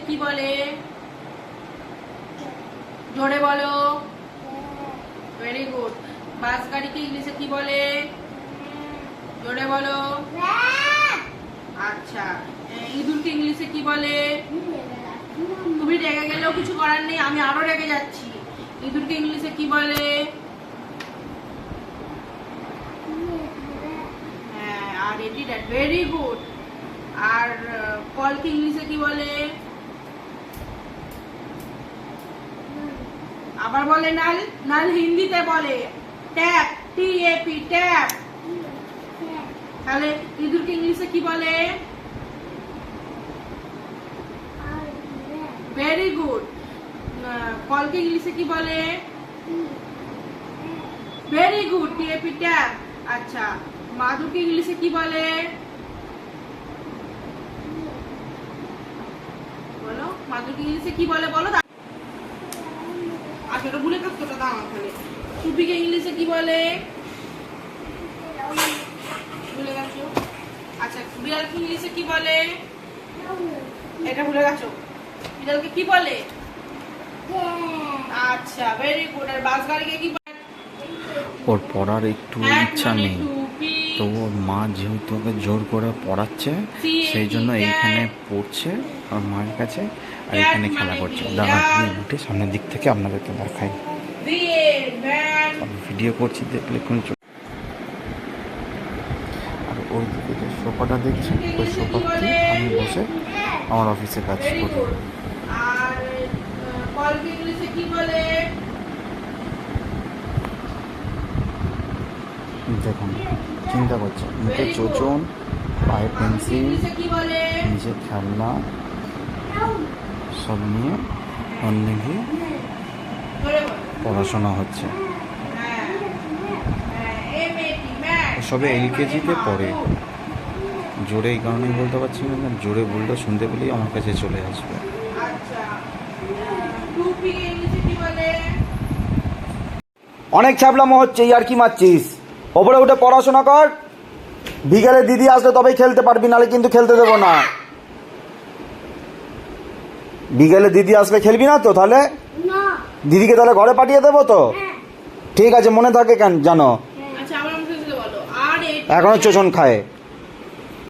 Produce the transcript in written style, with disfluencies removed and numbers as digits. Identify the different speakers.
Speaker 1: কি বলে? জোরে বলো। Very good. বাস গাড়িকে ইংলিশে কি বলে? জোরে বলো। আচ্ছা, ইঁদুরকে ইংলিশে কি বলে? তুমি রেগে গেলেও কিছু করার নেই, আমি আরো রেগে যাচ্ছি। ইঁদুরকে ইংলিশে কি বলে? হ্যাঁ, আর এটি ভেরি গুড। আর কলকে ইংলিশে কি বলে? আবার বলে নাল। নাল হিন্দিতে বলে ট্যাপ, TAP, ট্যাপ। তাহলে ইঁদুরকে ইংলিশে কি বলে? Very good. কলকে ইংলিশে কি বলে? Very good, TAP, tap. আচ্ছা, মাদুরকে ইংলিশে কি বলে? বলো, মাদুরকে ইংলিশে কি বলে বলো। আচ্ছা, ওটা ভুলে থাকতো, ওটা দাও ওখানে। টুপিকে ইংলিশে কি বলে? ভুলে গেছো? আচ্ছা, বিড়ালকে ইংলিশে কি বলে? এটা ভুলে গেছো? বিড়ালকে কি বলে? আচ্ছা, ভেরি গুড। আর বাস গাড়িকে কি বলে?
Speaker 2: ওর পড়ার একটু ইচ্ছা নেই, তো ওর মা যেহেতু ওকে জোর করে পড়াচ্ছে, সেই জন্য এইখানে পড়ছে ওর মায়ের কাছে, আর এখানে খেলা করছে। দাঁড়া উঠে সামনের দিক থেকে আপনাদেরকে দেখাই, ভিডিও করছি, দেখলে কোন। আর ওই দিকে যে সোফাটা দেখছি, ওই সোফাতে আমি বসে আমার অফিসে কাজ করি।
Speaker 1: আর কলকে ইংলিশে কি বলে?
Speaker 2: দেখুন, চিন্তা করছে, মুখে চোচন, পায়ে পেন্সিল, নিজের খেলনা সব নিয়ে অন্যদিকে পড়াশোনা হচ্ছে। সবে LKG-তে পড়ে। জোরে এই কারণেই বলতে পারছি না, জোরে বললে শুনতে পেলেই আমার কাছে চলে আসবে।
Speaker 3: অনেক ছ্যাবলামো হচ্ছে, আর কি মারছিস? ওপরে উঠে পড়াশোনা কর, বিকেলে দিদি আসলে তবেই খেলতে পারবি, নাহলে কিন্তু খেলতে দেবো না। বিকেলে দিদি আসলে খেলবি না তো? তাহলে দিদিকে তাহলে ঘরে পাঠিয়ে দেবো তো? ঠিক আছে, মনে থাকে কেন জানো?
Speaker 1: আচ্ছা, আমার মুখে বলো। আর
Speaker 3: এখনো চোচন খায়।